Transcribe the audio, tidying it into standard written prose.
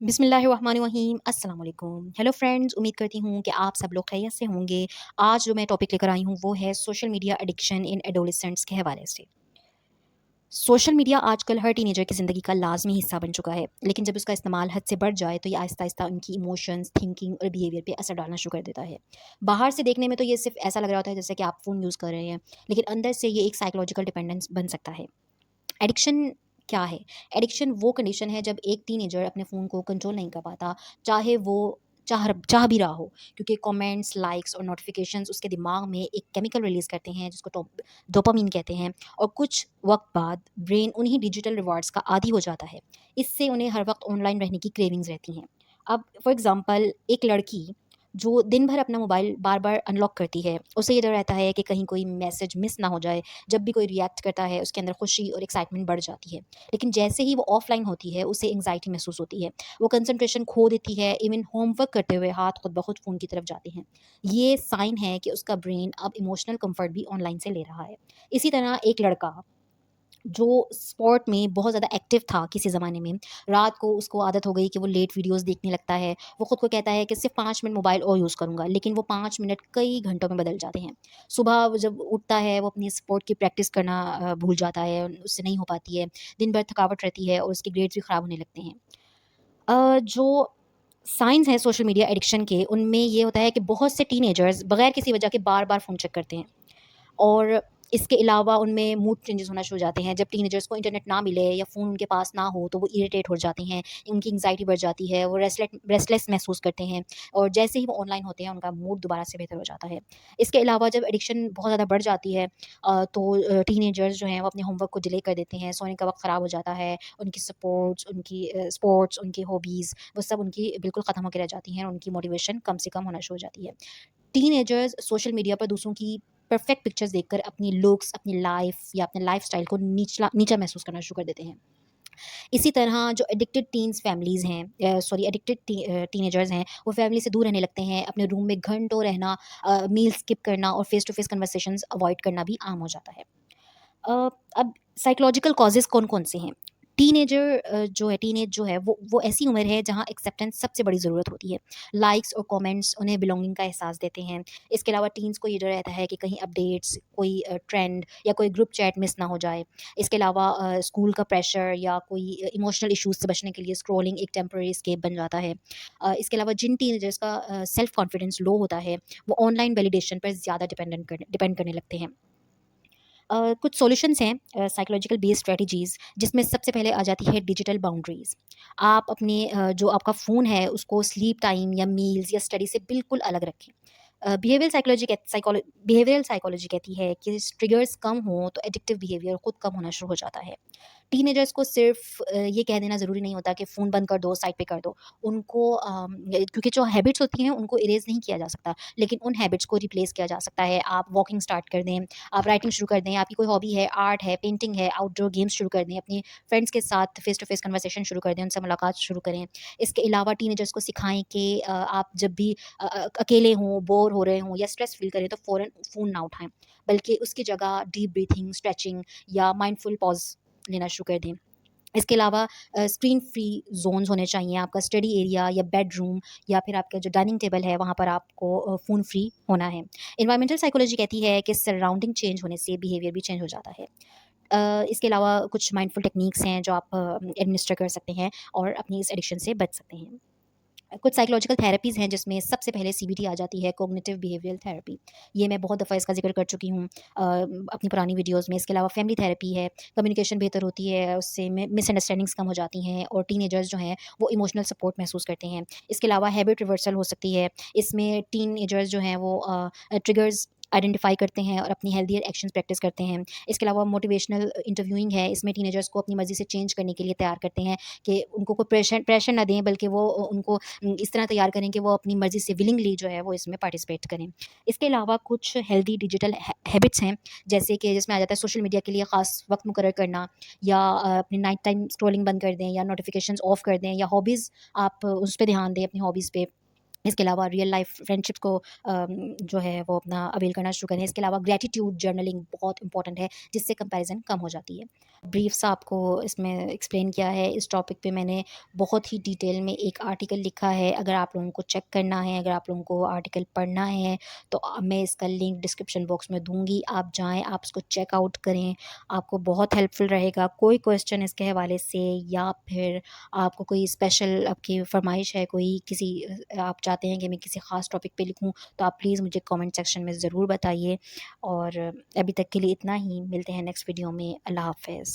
बिस्मिल्लाहिर्रहमानिर्रहीम अस्सलाम वालेकुम। हेलो फ्रेंड्स, उम्मीद करती हूँ कि आप सब लोग खैरियत से होंगे। आज जो मैं टॉपिक लेकर आई हूँ वो है social media addiction in adolescents के हवाले से। सोशल मीडिया आजकल हर टीनेजर की ज़िंदगी का लाज़मी हिस्सा बन चुका है, लेकिन जब उसका इस्तेमाल हद से बढ़ जाए तो ये आहिस्ता-आहिस्ता उनकी इमोशंस, थिंकिंग और बिहेवियर पे असर डालना शुरू कर देता है। बाहर से देखने में तो ये सिर्फ़ ऐसा लग रहा होता है जैसे कि आप फ़ोन यूज़ कर रहे हैं, लेकिन अंदर से ये एक साइकोलॉजिकल डिपेंडेंस बन सकता है। एडिक्शन क्या है? एडिक्शन वो कंडीशन है जब एक टीनेजर अपने फ़ोन को कंट्रोल नहीं कर पाता, चाहे वो चाह भी रहा हो, क्योंकि कमेंट्स, लाइक्स और नोटिफ़िकेशंस उसके दिमाग में एक केमिकल रिलीज़ करते हैं जिसको डोपामाइन कहते हैं, और कुछ वक़्त बाद ब्रेन उन्हीं डिजिटल रिवॉर्ड्स का आदी हो जाता है। इससे उन्हें हर वक़्त ऑनलाइन रहने की क्रेविंग्स रहती हैं। अब फॉर एग्ज़ाम्पल एक लड़की जो दिन भर अपना मोबाइल बार-बार अनलॉक करती है, उसे ये डर रहता है कि कहीं कोई मैसेज मिस ना हो जाए। जब भी कोई रिएक्ट करता है, उसके अंदर खुशी और एक्साइटमेंट बढ़ जाती है। लेकिन जैसे ही वो ऑफ़लाइन होती है, उसे एंग्ज़ायटी महसूस होती है। वो कंसंट्रेशन खो देती है, इवन होमवर्क करते हुए हाथ खुद ब खुद फ़ोन की तरफ जाते हैं। ये साइन है कि उसका ब्रेन अब इमोशनल कम्फ़र्ट भी ऑनलाइन से ले रहा है। इसी तरह एक लड़का जो स्पोर्ट में बहुत ज़्यादा एक्टिव था किसी ज़माने में, रात को उसको आदत हो गई कि वो लेट वीडियोज़ देखने लगता है। वो खुद को कहता है कि सिर्फ़ 5 मिनट मोबाइल और यूज़ करूँगा, लेकिन वो 5 मिनट कई घंटों में बदल जाते हैं। सुबह वो जब उठता है, वो अपनी स्पोर्ट की प्रैक्टिस करना भूल जाता है, उससे नहीं हो पाती है। दिन भर थकावट रहती है और उसके ग्रेड्स भी ख़राब होने लगते हैं। जो साइन्स हैं सोशल मीडिया एडिक्शन के, उनमें ये होता है कि बहुत से टीनेजर्स बगैर किसी वजह के बार-बार फ़ोन चेक करते हैं। और इसके अलावा उनमें मूड चेंजेस होना शुरू हो जाते हैं। जब टीनेजर्स को इंटरनेट ना मिले या फ़ोन उनके पास ना हो, तो वो इरिटेट हो जाती हैं, उनकी एंग्ज़ायटी बढ़ जाती है, वो रेस्टलेस महसूस करते हैं, और जैसे ही वो ऑनलाइन होते हैं, उनका मूड दोबारा से बेहतर हो जाता है। इसके अलावा जब एडिक्शन बहुत ज़्यादा बढ़ जाती है तो टीनेजर्स जो हैं, वो अपने होमवर्क को डिले कर देते हैं, सोने का वक़्त ख़राब हो जाता है, उनकी स्पोर्ट्स, उनकी हॉबीज़, वो सब उनकी बिल्कुल ख़त्म होके रह जाती हैं और उनकी मोटिवेशन कम से कम होना शुरू हो जाती है। टीनेजर्स सोशल मीडिया पर दूसरों की परफेक्ट पिक्चर्स देखकर अपनी लुक्स, अपनी लाइफ या अपने लाइफ़स्टाइल को नीचा महसूस करना शुरू कर देते हैं। इसी तरह जो एडिक्टेड टीनेजर्स हैं, वो फैमिली से दूर रहने लगते हैं, अपने रूम में घंटों रहना, मील स्किप करना और face to face conversations avoid करना भी आम हो जाता है। अब साइकोलॉजिकल कॉजेज़ कौन-कौन से हैं? टीनेज जो है वो ऐसी उम्र है जहाँ एक्सेप्टेंस सबसे बड़ी ज़रूरत होती है। लाइक्स और कमेंट्स उन्हें बिलॉन्गिंग का एहसास देते हैं। इसके अलावा टीन्स को ये डर रहता है कि कहीं अपडेट्स, कोई ट्रेंड या कोई ग्रुप चैट मिस ना हो जाए। इसके अलावा स्कूल का प्रेशर या कोई इमोशनल इश्यूज़ से बचने के लिए स्क्रॉलिंग एक टेम्परेरी एस्केप बन जाता है। इसके अलावा जिन टीनेजर्स का सेल्फ कॉन्फिडेंस लो होता है, वो ऑनलाइन वैलिडेशन पर ज़्यादा डिपेंड करने लगते हैं। कुछ सॉल्यूशंस हैं साइकोलॉजिकल बेस्ड स्ट्रेटजीज़, जिसमें सबसे पहले आ जाती है डिजिटल बाउंड्रीज़। आप अपने जो आपका फ़ोन है उसको स्लीप टाइम या मील्स या स्टडी से बिल्कुल अलग रखें। बिहेवियरल साइकोलॉजी कहती है कि ट्रिगर्स कम हों तो एडिक्टिव बिहेवियर खुद कम होना शुरू हो जाता है। टीनेजर्स को सिर्फ़ ये कह देना ज़रूरी नहीं होता कि फ़ोन बंद कर दो, साइड पे कर दो। उनको क्योंकि जो हैबिट्स होती हैं उनको इरेज़ नहीं किया जा सकता, लेकिन उन हैबिट्स को रिप्लेस किया जा सकता है। आप वॉकिंग स्टार्ट कर दें, आप राइटिंग शुरू कर दें, आपकी कोई हॉबी है, आर्ट है, पेंटिंग है, आउटडोर गेम्स शुरू कर दें, अपने फ्रेंड्स के साथ फेस टू फेस कन्वर्सेशन शुरू कर दें, उनसे मुलाकात शुरू करें। इसके अलावा टीनेजर्स को सिखाएँ कि आप जब भी अकेले हों, बोर हो रहे हों या स्ट्रेस फ़ील करें तो फ़ौरन फ़ोन ना उठाएँ, बल्कि उसकी जगह डीप ब्रीथिंग, स्ट्रेचिंग या माइंडफुल पॉज़ लेना शुरू कर दें। इसके अलावा स्क्रीन फ्री ज़ोन्स होने चाहिए, आपका स्टडी एरिया या बेडरूम या फिर आपका जो डाइनिंग टेबल है वहाँ पर आपको फ़ोन फ्री होना है। एनवायरमेंटल साइकोलॉजी कहती है कि सराउंडिंग चेंज होने से बिहेवियर भी चेंज हो जाता है। इसके अलावा कुछ माइंडफुल टेक्निक्स हैं जो आप एडमिनिस्टर कर सकते हैं और अपनी इस एडिक्शन से बच सकते हैं। कुछ साइकोलॉजिकल थेरेपीज़ हैं जिसमें सबसे पहले सीबीटी आ जाती है, कॉग्निटिव बिहेवियरल थेरेपी। ये मैं बहुत दफ़ा इसका ज़िक्र कर चुकी हूँ अपनी पुरानी वीडियोज़ में। इसके अलावा फैमिली थेरेपी है, कम्युनिकेशन बेहतर होती है, उससे मिसअंडरस्टैंडिंग्स कम हो जाती हैं और टीनेजर्स जो हैं वो इमोशनल सपोर्ट महसूस करते हैं। इसके अलावा हैबिट रिवर्सल हो सकती है। इसमें टीनेजर्स जो हैं वो ट्रिगर्स आइडेंटिफ़ाई करते हैं और अपनी हेल्थियर एक्शंस प्रैक्टिस करते हैं। इसके अलावा मोटिवेशनल इंटरव्यूइंग है, इसमें टीनेजर्स को अपनी मर्ज़ी से चेंज करने के लिए तैयार करते हैं कि उनको कोई प्रेशर प्रेशर ना दें, बल्कि वो उनको इस तरह तैयार करें कि वो अपनी मर्ज़ी से विलिंगली जो है वो इसमें पार्टिसिपेट करें। इसके अलावा कुछ हेल्दी डिजिटल हैबिट्स हैं, जैसे कि जिसमें आ जाता है सोशल मीडिया के लिए ख़ास वक़्त मुकर्रर करना, या अपनी नाइट टाइम स्क्रॉलिंग बंद कर दें या नोटिफ़िकेशंस ऑफ कर दें, या हॉबीज़ आप उस पे ध्यान दें, अपनी हॉबीज़ पे। इसके अलावा रियल लाइफ़ फ्रेंडशिप्स को जो है वो अपना अवेल करना शुरू करें। इसके अलावा ग्रैटिट्यूड जर्नलिंग बहुत इंपॉर्टेंट है, जिससे कंपैरिज़न कम हो जाती है। ब्रीफ सा आपको इसमें एक्सप्लेन किया है। इस टॉपिक पे मैंने बहुत ही डिटेल में एक आर्टिकल लिखा है। अगर आप लोगों को चेक करना है, अगर आप लोगों को आर्टिकल पढ़ना है, तो मैं इसका लिंक डिस्क्रिप्शन बॉक्स में दूँगी। आप जाएँ, आप उसको चेक आउट करें, आपको बहुत हेल्पफुल रहेगा। कोई क्वेश्चन इसके हवाले से या फिर आपको कोई स्पेशल आपकी फ़रमाइश है, कोई किसी आप चाहते हैं कि मैं किसी ख़ास टॉपिक पे लिखूँ, तो आप प्लीज़ मुझे कमेंट सेक्शन में ज़रूर बताइए। और अभी तक के लिए इतना ही। मिलते हैं नेक्स्ट वीडियो में। अल्लाह हाफ़िज़।